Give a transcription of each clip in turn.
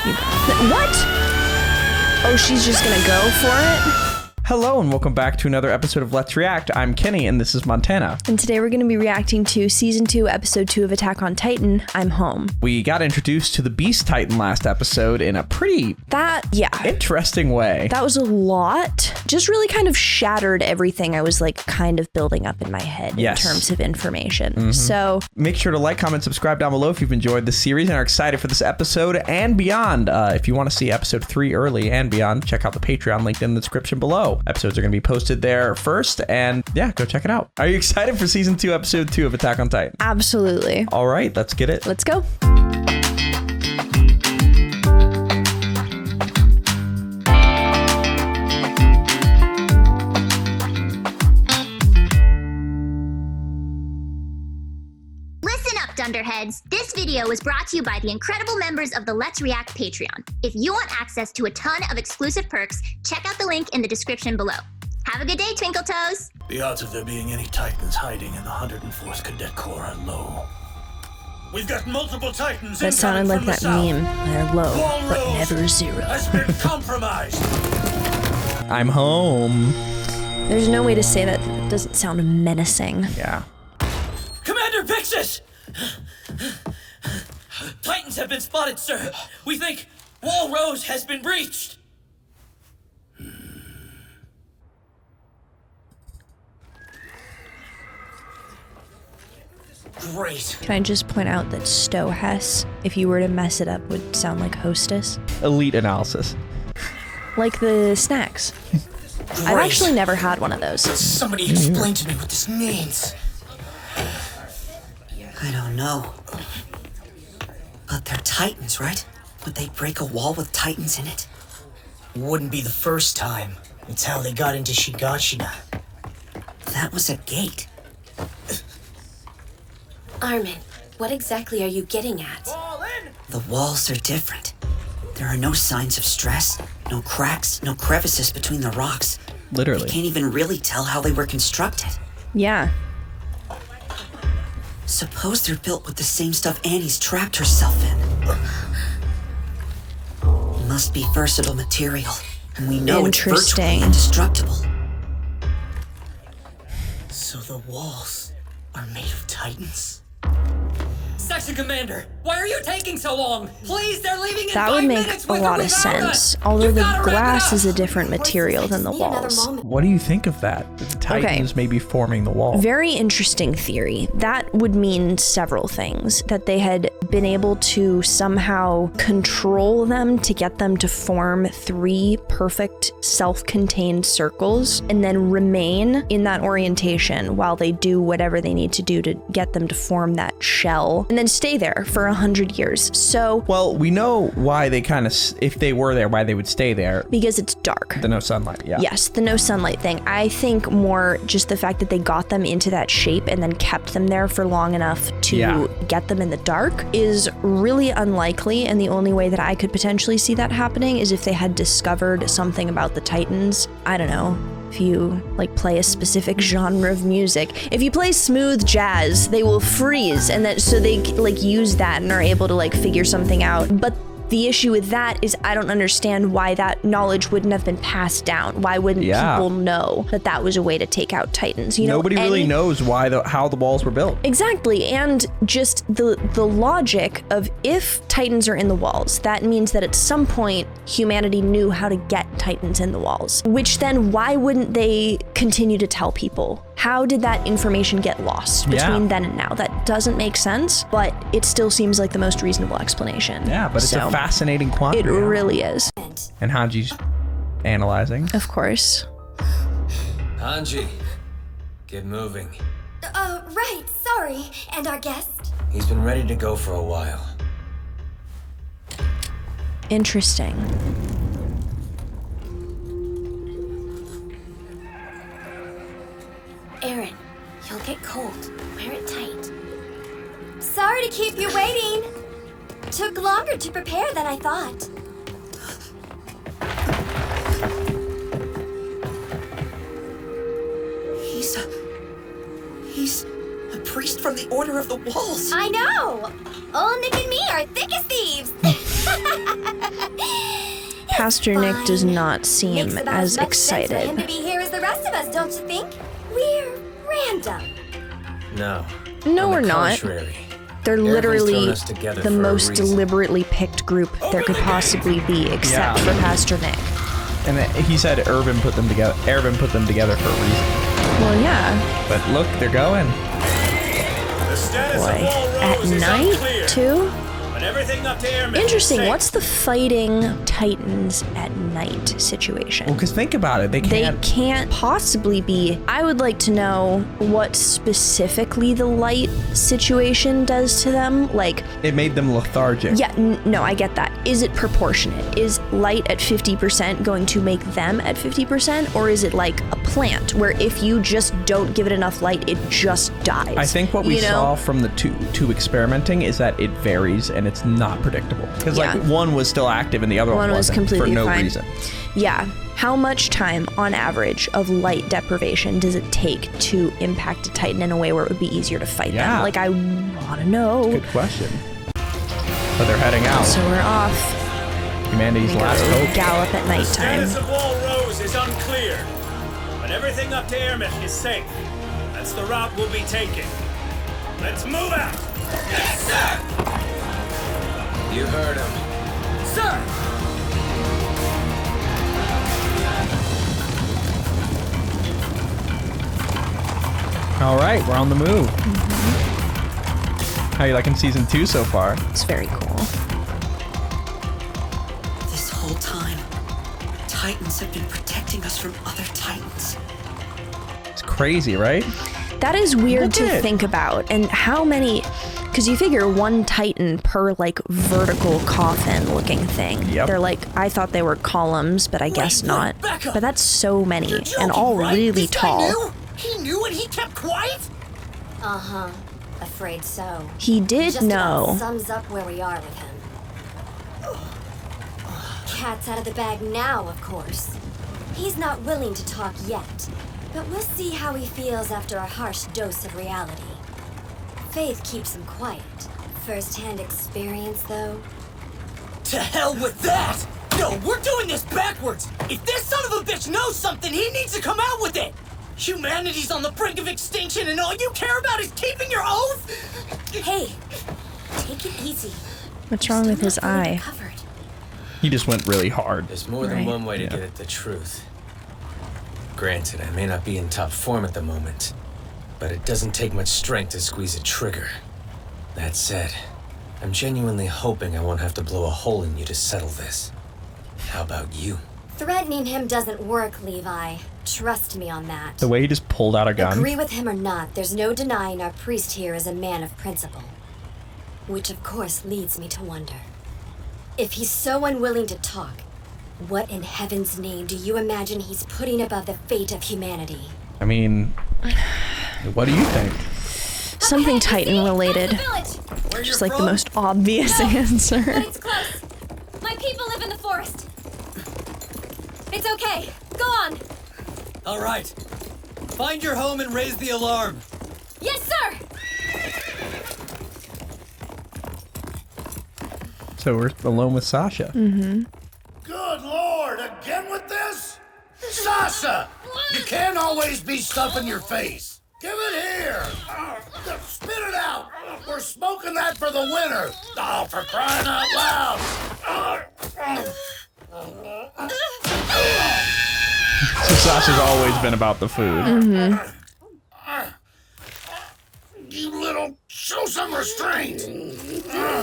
What? Oh, she's just gonna go for it? Hello and welcome back to another episode of Let's React. I'm Kenny and this is Montana. And today we're going to be reacting to Season 2, Episode 2 of Attack on Titan, I'm Home. We got introduced to the Beast Titan last episode in a pretty interesting way. That was a lot. Just really kind of shattered everything I was like kind of building up in my head in terms of information. So make sure to like, comment, subscribe down below if you've enjoyed this series and are excited for this episode and beyond. If you want to see episode 3 early and beyond, check out the Patreon linked in the description below. Episodes are going to be posted there first, and yeah, go check it out. Are you excited for Season 2, Episode 2 of Attack on Titan? Absolutely. All right, let's get it. Let's go. Dunderheads, this video was brought to you by the incredible members of the Let's React Patreon. If you want access to a ton of exclusive perks, check out the link in the description below. Have a good day, Twinkle Toes! The odds of there being any Titans hiding in the 104th Cadet Corps are low. We've got multiple Titans. That sounded like that meme. They're low, but never zero. Has been compromised. I'm home. There's no way to say that it doesn't sound menacing. Yeah. Commander Pixis! Titans have been spotted, sir. We think Wall Rose has been breached. Great. Can I just point out that Stowe Hess, if you were to mess it up, would sound like hostess? Elite analysis. Like the snacks. I've actually never had one of those. Somebody explain to me what this means. I don't know. But they're Titans, right? Would they break a wall with Titans in it? Wouldn't be the first time. It's how they got into Shigashina. That was a gate. Armin, what exactly are you getting at? The walls are different. There are no signs of stress, no cracks, no crevices between the rocks. Literally. You can't even really tell how they were constructed. Yeah. Suppose they're built with the same stuff Annie's trapped herself in. Must be versatile material, and we know it's virtually indestructible. So the walls are made of Titans? Section Commander, why are you taking so long? Please, they're leaving in That would make a lot of sense, although the glass is a different material than the walls. What do you think of that? The Titans may be forming the wall. Very interesting theory. That would mean several things. That they had been able to somehow control them to get them to form 3 perfect self-contained circles and then remain in that orientation while they do whatever they need to do to get them to form that shell and then stay there for 100 years. So, well, we know why they kind of, if they were there, why they would stay there. Because it's dark. The no sunlight, yeah. Yes, the no sunlight thing. I think more just the fact that they got them into that shape and then kept them there for long enough to get them in the dark is really unlikely, and the only way that I could potentially see that happening is if they had discovered something about the Titans. I don't know. If you like play a specific genre of music, if you play smooth jazz, they will freeze, and that so they like use that and are able to like figure something out. But the issue with that is I don't understand why that knowledge wouldn't have been passed down. Why wouldn't people know that that was a way to take out Titans? You know, nobody really knows why how the walls were built. Exactly, and just the logic of if Titans are in the walls, that means that at some point humanity knew how to get Titans in the walls. Which then why wouldn't they continue to tell people? How did that information get lost between then and now? That doesn't make sense, but it still seems like the most reasonable explanation. Yeah, but it's a fascinating quandary. It really is. And Hanji's analyzing. Of course. Hanji, get moving. Right, sorry. And our guest? He's been ready to go for a while. Interesting. Aaron, you'll get cold. Wear it tight. Sorry to keep you waiting. Took longer to prepare than I thought. He's a priest from the Order of the Walls. I know! Old Nick and me are thick as thieves. Pastor Nick does not seem Makes about as much sense for him excited. to be here as the rest of us, don't you think? We're random. No. No, On we're the not. contrary. They're Everyone's literally thrown us together the for a most reason. deliberately picked group there could possibly be, except Yeah. for Pastor Nick. And he said Irvin put them together. Irvin put them together for a reason. Well, yeah. But look, they're going. The status Boy. of all At rows is night, unclear, too? but everything up to airmen is Interesting. safe. What's the fighting Titans at night situation? Well, because think about it. They They can't. can't possibly be. I would like to know what specifically the light situation does to them. Like, It made them lethargic. yeah, no, I get that. Is it proportionate? Is light at 50% going to make them at 50%? Or is it like a plant where if you just don't give it enough light, it just dies? I think what we You know? saw from the two experimenting is that it varies and it's not predictable. Because Yeah. like one was still active and the other one One was wasn't completely for no fine. reason. Yeah. How much time, on average, of light deprivation does it take to impact a Titan in a way where it would be easier to fight Yeah. them? Like, I want to know. Good question. But they're heading out. So we're off. Humanity's last Go hope. gallop at The nighttime. status of all rows is unclear, but everything up to airmen is safe. That's the route we'll be taking. Let's move out. Yes, sir. You heard him. Sir! All right, we're on the move. Mm-hmm. How you liking season 2 so far? It's very cool. This whole time, Titans have been protecting us from other Titans. It's crazy, right? That is weird Look to at it. think about. And how many, because you figure one Titan per like vertical coffin looking thing. Yep. They're like, I thought they were columns, but I guess not. back up. But that's so many You're joking, and all right? really This guy tall. knew? He knew and he kept quiet? Uh-huh. Afraid so. He did Just about know. sums up where we are with him. Cat's out of the bag now, of course. He's not willing to talk yet, but we'll see how he feels after a harsh dose of reality. Faith keeps him quiet. First-hand experience, though. To hell with that! No, we're doing this backwards! If this son of a bitch knows something, he needs to come out with it! Humanity's on the brink of extinction and all you care about is keeping your oath? Hey, take it easy. What's wrong with his Still not fully eye? recovered. He just went really hard. There's more than Right. one way to get at the truth. Granted, I may not be in top form at the moment, but it doesn't take much strength to squeeze a trigger. That said, I'm genuinely hoping I won't have to blow a hole in you to settle this. How about you? Threatening him doesn't work, Levi. Trust me on that. The way he just pulled out a gun. Agree with him or not, there's no denying our priest here is a man of principle. Which of course leads me to wonder. If he's so unwilling to talk, what in heaven's name do you imagine he's putting above the fate of humanity? I mean, what do you think? Something Titan related. Just like the most obvious answer. But it's close. My people live in the forest. It's okay. Go on. All right. Find your home and raise the alarm. Yes, sir. So we're alone with Sasha. Mm-hmm. Good Lord, again with this? SASHA! You can't always be stuffing your face. Give it here. Spit it out. We're smoking that for the winter. Oh, for crying out loud. So Sasha's always been about the food. Mm-hmm. You little, show some restraint.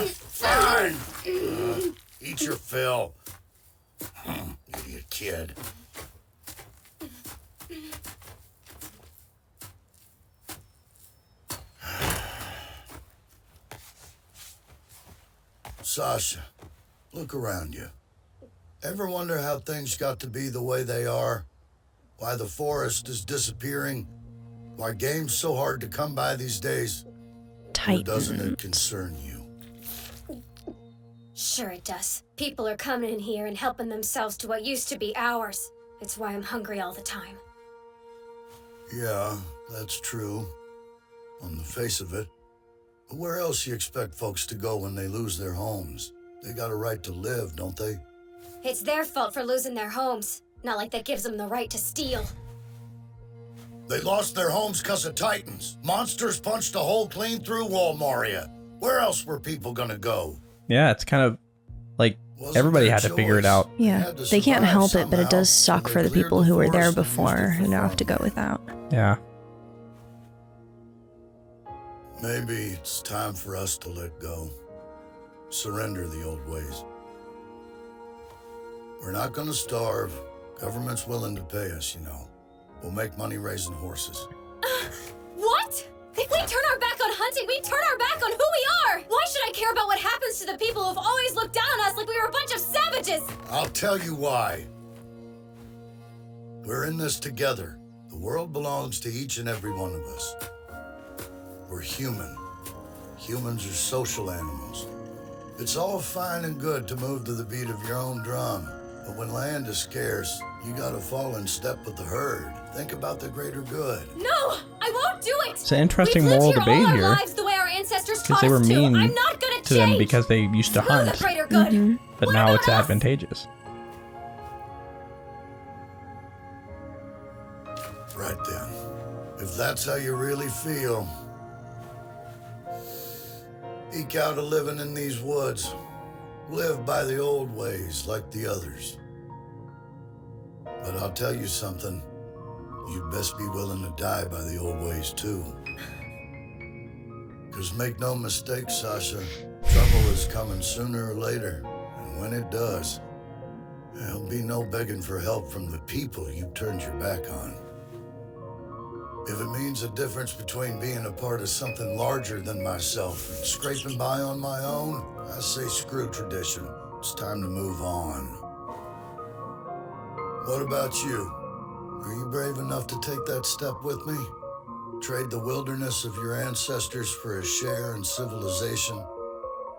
Fine. Eat your fill. Idiot kid. Sasha, look around you. Ever wonder how things got to be the way they are? Why the forest is disappearing? Why game's so hard to come by these days? Or doesn't it concern you? Sure it does. People are coming in here and helping themselves to what used to be ours. It's why I'm hungry all the time. Yeah, that's true. On the face of it. But where else you expect folks to go when they lose their homes? They got a right to live, don't they? It's their fault for losing their homes. Not like that gives them the right to steal. They lost their homes because of Titans. Monsters punched a hole clean through Walmaria. Where else were people gonna go? Yeah, it's kind of like everybody had to figure it out. Yeah, they can't help it, but it does suck for the people who were there before and now have to go without. Yeah. Maybe it's time for us to let go. Surrender the old ways. We're not gonna starve. Government's willing to pay us, you know. We'll make money raising horses. What? If we turn our back on hunting, we turn our back on who we are! Why should I care about what happens to the people who've always looked down on us like we were a bunch of savages? I'll tell you why. We're in this together. The world belongs to each and every one of us. We're human. Humans are social animals. It's all fine and good to move to the beat of your own drum. But when land is scarce, you gotta fall in step with the herd. Think about the greater good. No! I won't do it! It's an interesting We've lived moral here debate all our here. lives the way our ancestors Because taught they were us to. mean I'm not gonna to them change. because they used to Screw hunt. the greater good. But What now about it's us? advantageous. Right then. If that's how you really feel, eke out a living in these woods. Live by the old ways like the others. But I'll tell you something. You'd best be willing to die by the old ways too. 'Cause make no mistake, Sasha, trouble is coming sooner or later. And when it does, there'll be no begging for help from the people you turned your back on. If it means a difference between being a part of something larger than myself and scraping by on my own, I say screw tradition. It's time to move on. What about you? Are you brave enough to take that step with me? Trade the wilderness of your ancestors for a share in civilization?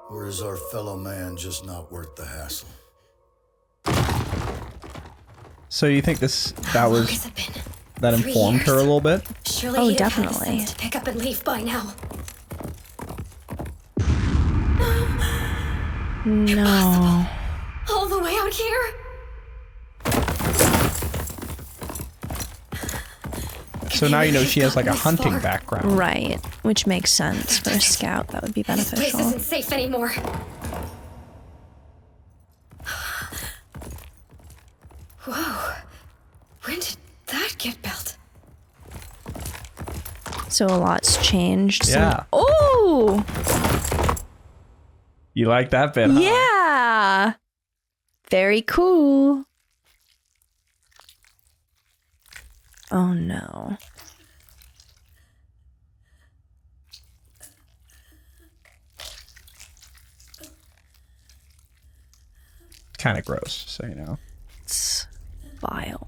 Or is our fellow man just not worth the hassle? So you think that Long has it been? that 3 informed her a years? little bit? Surely Oh, he'd have had the definitely. sense to pick up and leave by now. No. All the way out here? So now you know she has like a This hunting far. background. Right, which makes sense for a scout. That would be This place beneficial. isn't safe anymore. Whoa. When did that get built? So a lot's changed. Yeah. Oh! You like that bit, huh? Yeah! Very cool. Oh no. Kind of gross, so you know. It's vile.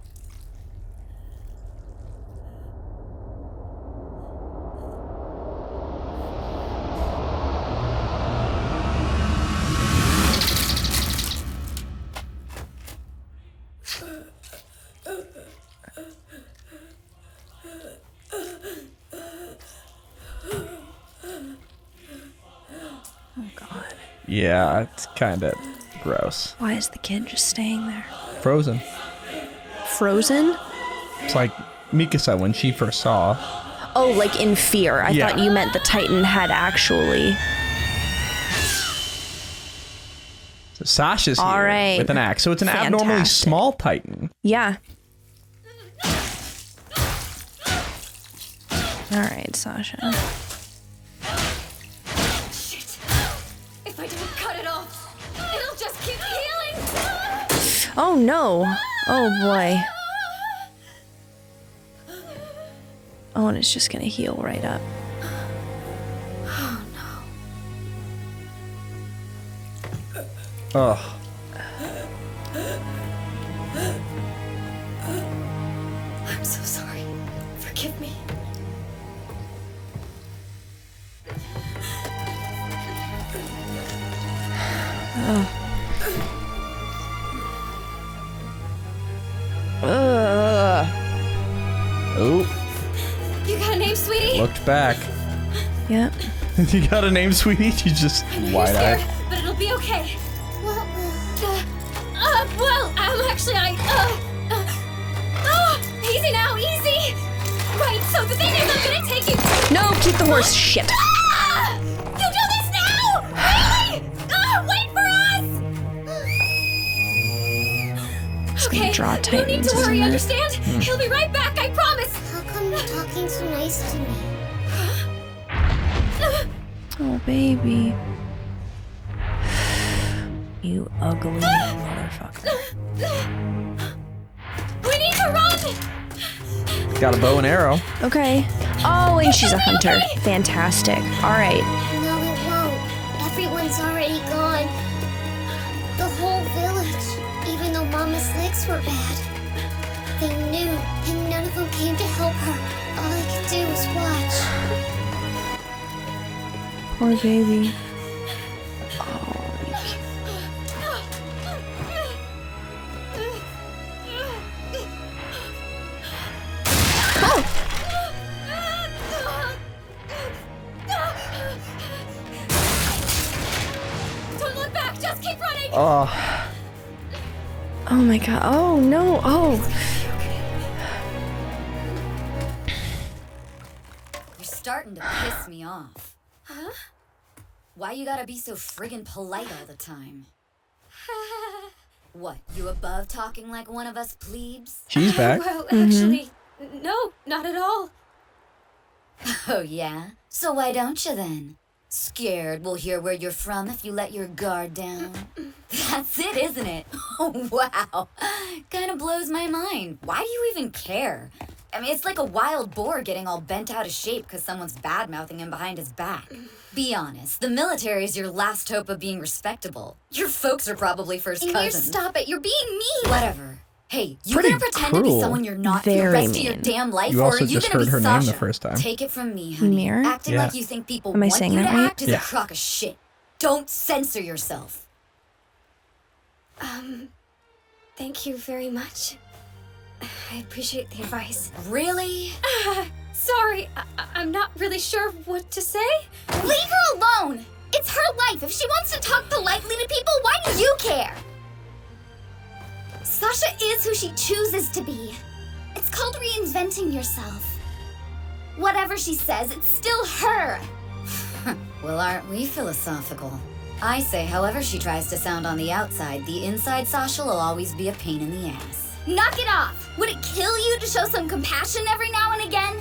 Oh god. Yeah, it's kind of gross. Why is the kid just staying there? Frozen. Frozen? It's like Mikasa when she first saw. Oh, like in fear. I Yeah. thought you meant the Titan had actually. So Sasha's here All right. with an axe. So it's an abnormally Fantastic. small Titan. Yeah. All right, Sasha. Shit. If I don't cut it off, it'll just keep healing. Oh no. Oh boy. Oh, and it's just gonna heal right up. Oh no. Ugh. I'm so sorry. Forgive me. Oh, You got a name, sweetie? looked back. Yep. You got a name, sweetie? You just I know you're wide-eyed. scared, but it'll be okay. What will? Easy now, easy! Right, so the thing is I'm gonna take you... No, keep the horse. Shit. You do this now! Really? Wait for us! Okay, draw no need Titans, to worry, isn't it? understand? He'll be right back, I promise! How come you're talking so nice to me? Oh, baby. You ugly motherfucker. We need to run! Got a bow and arrow. Okay. Oh, and she's a hunter. Fantastic. All right. No, it won't. Everyone's already gone. The whole village, even though Mama's legs were bad. They knew, and none of them came to help her. All I could do was watch. Poor baby. Don't look back, just keep running! Oh, Oh my god. Oh no. Oh. You're starting to piss me off. Huh? Why you gotta be so friggin' polite all the time? What, you above talking like one of us plebes? she's back. Well, actually, no, not at all. Oh yeah? So why don't you then? Scared we'll hear where you're from if you let your guard down? That's it, isn't it? Oh, wow. Kinda blows my mind. Why do you even care? I mean, it's like a wild boar getting all bent out of shape because someone's bad-mouthing him behind his back. Be honest, the military is your last hope of being respectable. Your folks are probably first cousins. Stop it, you're being mean! Whatever. Hey, you Pretty gonna pretend to be cruel. someone you're not for the Very rest of your mean. damn life, You or also are you just gonna heard be her name SASHA? the first time. Take it from me, honey. Mirror? Acting Yeah. like you think people Am I want saying you that to right? act is Yeah. a crock of shit. Don't censor yourself. Thank you very much. I appreciate the advice. Really? Sorry, I'm not really sure what to say. Leave her alone! It's her life. If she wants to talk politely to people, why do you care? Sasha is who she chooses to be. It's called reinventing yourself. Whatever she says, it's still her. Well, aren't we philosophical? I say, however she tries to sound on the outside, the inside Sasha will always be a pain in the ass. Knock it off. Would it kill you to show some compassion every now and again?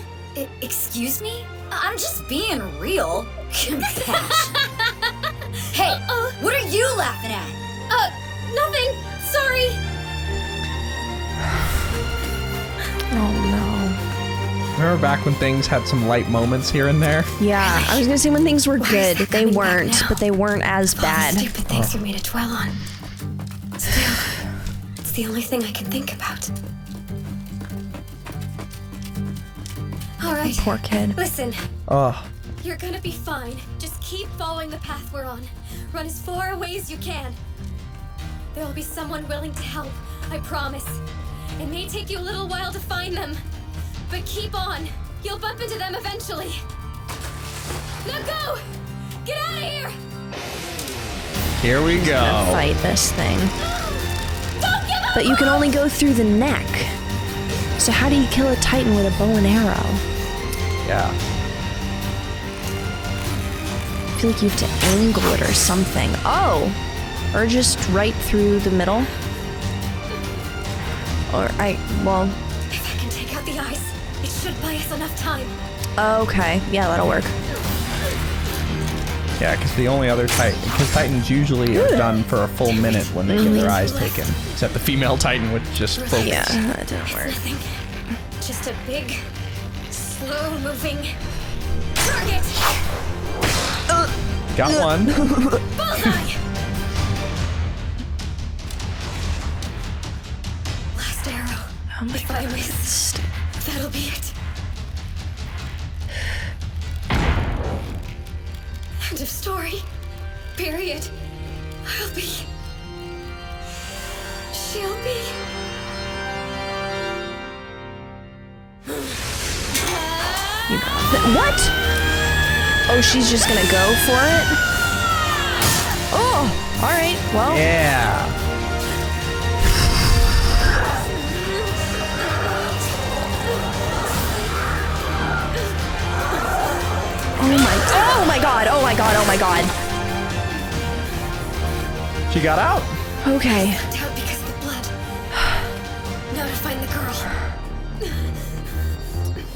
Excuse me? I'm just being real. Compassion. Hey, what are you laughing at? Nothing. Sorry. Oh no. Remember back when things had some light moments here and there? Yeah, I was gonna say when things were good. They coming back weren't, now? but they weren't as bad. Stupid things for me to dwell on. Still, it's the only thing I can think about. All right. Poor kid. Listen, Oh, you're gonna be fine. Just keep following the path we're on. Run as far away as you can. There will be someone willing to help, I promise. It may take you a little while to find them, but keep on. You'll bump into them eventually. Now go! Get out of here! here we go. Fight this thing. Don't give up! But you can only go through the neck. So how do you kill a Titan with a bow and arrow? Yeah. I feel like you have to angle it or something. Oh! Or just right through the middle? Well, If I can take out the eyes, it should buy us enough time. okay. Yeah, that'll work. Yeah, because the only other because Titans usually are done for a full minute when they get their eyes taken. Except the female Titan would just focus. Yeah, that didn't work. Nothing. Just a big, slow-moving target. Got one. Bullseye! Last arrow. Oh my If I miss, that'll be it. End of story. Period. I'll be. She'll be. What? Oh, she's just gonna go for it? Oh! All right, well. Yeah. Oh my god, oh my god, oh my god. She got out. Okay. Out because of the blood. Now to find the girl.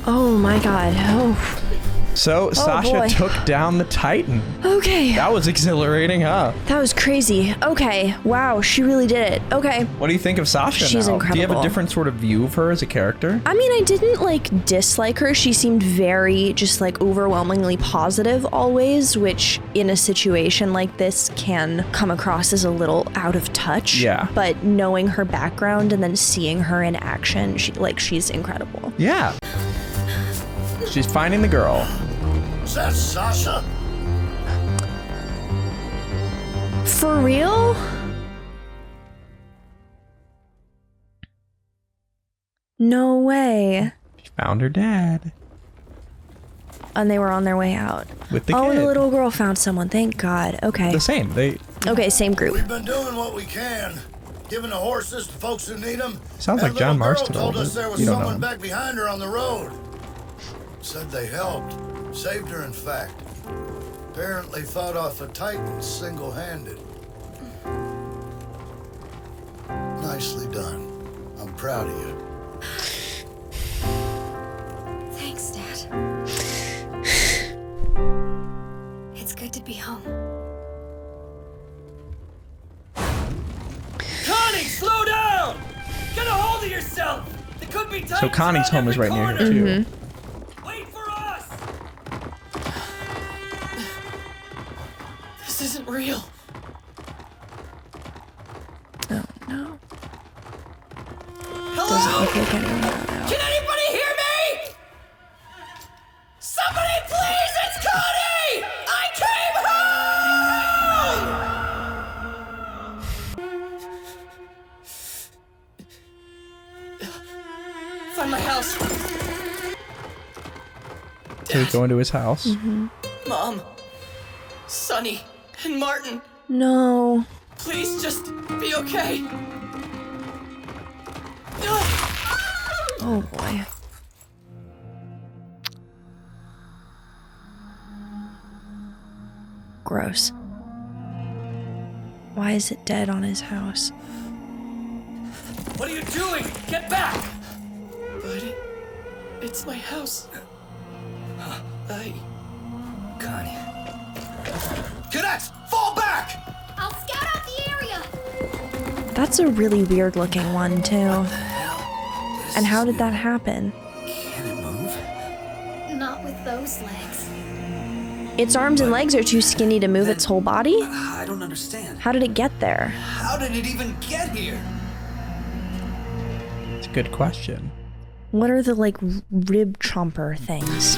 Oh my god. Oh. So Sasha boy. took down the Titan. Okay. That was exhilarating, huh? That was crazy. Okay. Wow, she really did it. Okay. What do you think of Sasha She's now? incredible. Do you have a different sort of view of her as a character? I mean, I didn't like dislike her. She seemed very just like overwhelmingly positive always, which in a situation like this can come across as a little out of touch. Yeah. But knowing her background and then seeing her in action, she's incredible. Yeah. She's finding the girl. Is that Sasha? For real? No way. She found her dad. And they were on their way out. With the Oh, and kid. the little girl found someone. Thank God. Okay. The same. Okay, same group. We've been doing what we can, giving the horses to folks who need them. Sounds That like John little girl Marston a told little us bit. there was You don't someone know. back behind her on the road. Said they helped, saved her in fact. Apparently fought off a Titan single-handed. Nicely done. I'm proud of you. Thanks, Dad. It's good to be home. Connie, slow down! Get a hold of yourself! There could be So Connie's home is right near here, too. Wait for us! This isn't real. Oh, no. Hello? Doesn't look like anyone got out. Can anybody hear me? Somebody please, it's Connie! I came home! Find my house. So we go into his house. Mom, Sonny, and Martin, No. please just be okay. Oh, boy. Gross. Why is it dead on his house? What are you doing? Get back! But it's my house. Connie. Cadets, fall back! I'll scout out the area. That's a really weird looking one, too. And how did that happen? Can it move? Not with those legs. Its arms and legs are too skinny to move its whole body? I don't understand. How did it get there? How did it even get here? It's a good question. What are the, like, rib chomper things?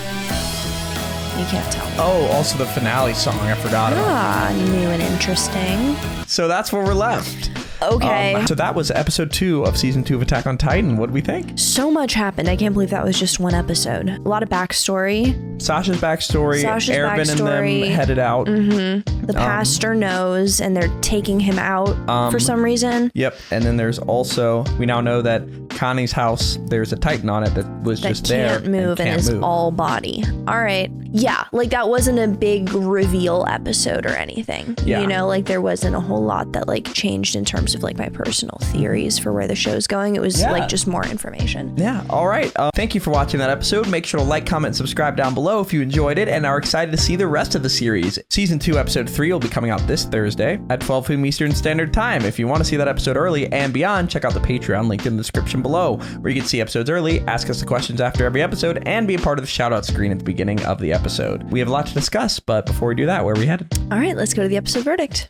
You can't tell. Oh, also the finale song. I forgot about. Ah, new and interesting. So that's where we're left. Okay. So that was episode 2 of season 2 of Attack on Titan. What do we think? So much happened. I can't believe that was just one episode. A lot of backstory. Sasha's backstory. Sasha's Erwin backstory. and them headed out. The pastor knows, and they're taking him out for some reason. Yep. And then there's also, we now know that Connie's house, there's a Titan on it that was That just there. can't move and can't is move. all body. All right. Yeah, like that wasn't a big reveal episode or anything. Yeah. You know, like there wasn't a whole lot that like changed in terms of like my personal theories for where the show's going. It was Yeah. like just more information. Yeah, all right. Thank you for watching that episode. Make sure to like, comment, and subscribe down below if you enjoyed it and are excited to see the rest of the series. Season 2, episode 3 will be coming out this Thursday at 12 p.m. Eastern Standard Time. If you want to see that episode early and beyond, check out the Patreon linked in the description below, where you can see episodes early, ask us the questions after every episode, and be a part of the shout-out screen at the beginning of the episode. We have a lot to discuss, but before we do that, where are we headed? All right, let's go to the episode verdict.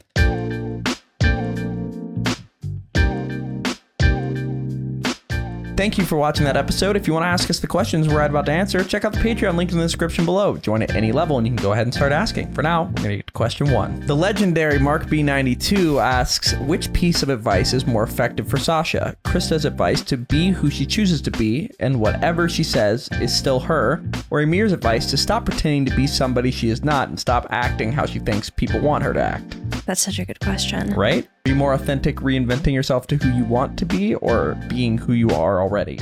Thank you for watching that episode. If you want to ask us the questions we're about to answer, check out the Patreon link in the description below. Join at any level and you can go ahead and start asking. For now, we're going to get to question 1. The legendary Mark B92 asks, which piece of advice is more effective for Sasha? Krista's advice to be who she chooses to be and whatever she says is still her, or Emir's advice to stop pretending to be somebody she is not and stop acting how she thinks people want her to act? That's such a good question. Right? Are you more authentic reinventing yourself to who you want to be or being who you are already?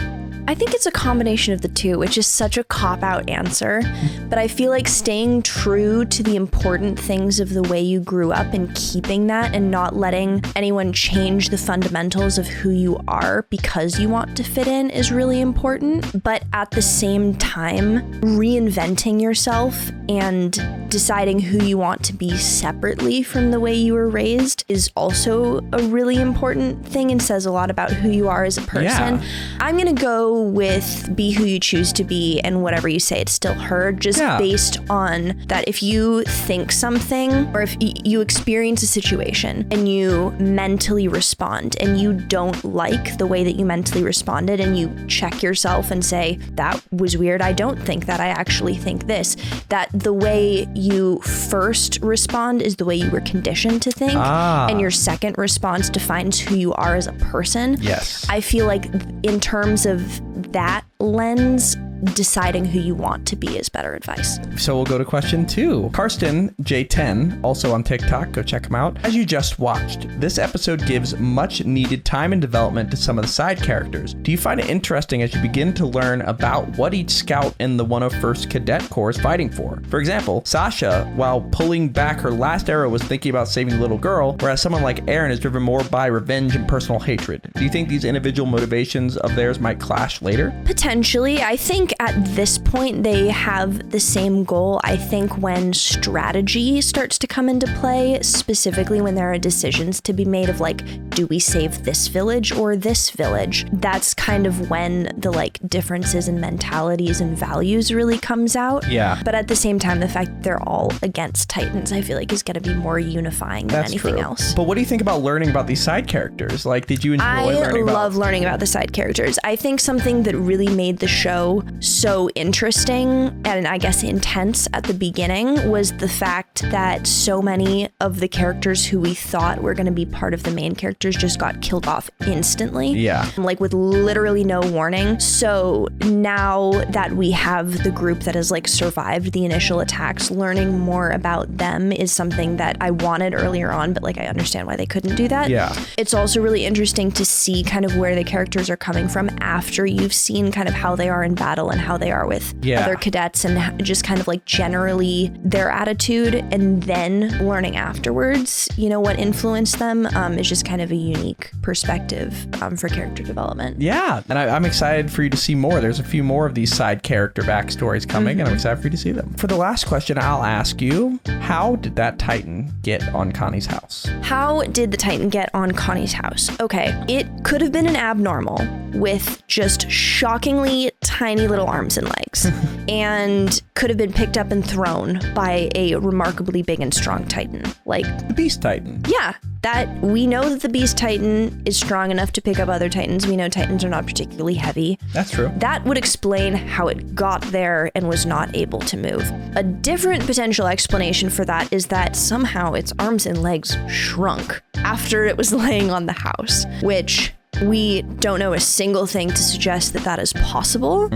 I think it's a combination of the two, which is such a cop-out answer. But I feel like staying true to the important things of the way you grew up and keeping that and not letting anyone change the fundamentals of who you are because you want to fit in is really important. But at the same time, reinventing yourself and deciding who you want to be separately from the way you were raised is also a really important thing and says a lot about who you are as a person. Yeah. I'm going to go with be who you choose to be, and whatever you say, it's still heard, just based on that. If you think something or if you experience a situation and you mentally respond and you don't like the way that you mentally responded and you check yourself and say, that was weird, I don't think that, I actually think this, that the way you first respond is the way you were conditioned to think, and your second response defines who you are as a person. Yes. I feel like in terms of that lens, deciding who you want to be is better advice. So we'll go to question 2. Karsten J10, also on TikTok, go check him out. As you just watched, this episode gives much needed time and development to some of the side characters. Do you find it interesting as you begin to learn about what each scout in the 101st Cadet Corps is fighting for? For example, Sasha, while pulling back her last arrow, was thinking about saving the little girl, whereas someone like Aaron is driven more by revenge and personal hatred. Do you think these individual motivations of theirs might clash later? Potentially. I think at this point they have the same goal. I think when strategy starts to come into play, specifically when there are decisions to be made of like, do we save this village or this village? That's kind of when the like differences in mentalities and values really comes out. Yeah. But at the same time, the fact that they're all against Titans, I feel like is going to be more unifying than anything else. But what do you think about learning about these side characters? Like, did you enjoy learning about? I love learning about the side characters. I think something that really made the show so interesting and I guess intense at the beginning was the fact that so many of the characters who we thought were going to be part of the main characters just got killed off instantly. Yeah. Like with literally no warning. So now that we have the group that has like survived the initial attacks, learning more about them is something that I wanted earlier on, but like I understand why they couldn't do that. Yeah. It's also really interesting to see kind of where the characters are coming from after you've seen kind of how they are in battle and how they are with other cadets and just kind of like generally their attitude, and then learning afterwards, you know, what influenced them is just kind of a unique perspective for character development. Yeah, and I'm excited for you to see more. There's a few more of these side character backstories coming, and I'm excited for you to see them. For the last question, I'll ask you, how did that Titan get on Connie's house? How did the Titan get on Connie's house? Okay, it could have been an abnormal with just shockingly tiny little arms and legs and could have been picked up and thrown by a remarkably big and strong Titan. Like the Beast Titan. Yeah, that we know that the Beast Titan is strong enough to pick up other Titans. We know Titans are not particularly heavy. That's true. That would explain how it got there and was not able to move. A different potential explanation for that is that somehow its arms and legs shrunk after it was laying on the house, which we don't know a single thing to suggest that that is possible,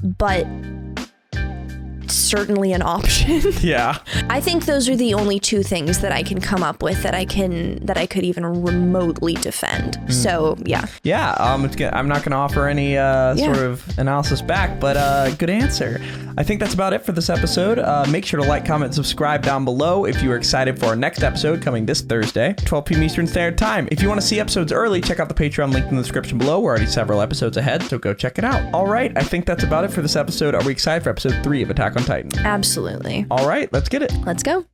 but it's certainly an option. Yeah. I think those are the only two things that I can come up with that I could even remotely defend. So yeah. Yeah. I'm not going to offer any sort of analysis back, but good answer. I think that's about it for this episode. Make sure to like, comment, and subscribe down below if you are excited for our next episode coming this Thursday, 12 p.m. Eastern Standard Time. If you want to see episodes early, check out the Patreon link in the description below. We're already several episodes ahead, so go check it out. All right. I think that's about it for this episode. Are we excited for episode 3 of Attack on Titan? Absolutely. All right. Let's get it. Let's go.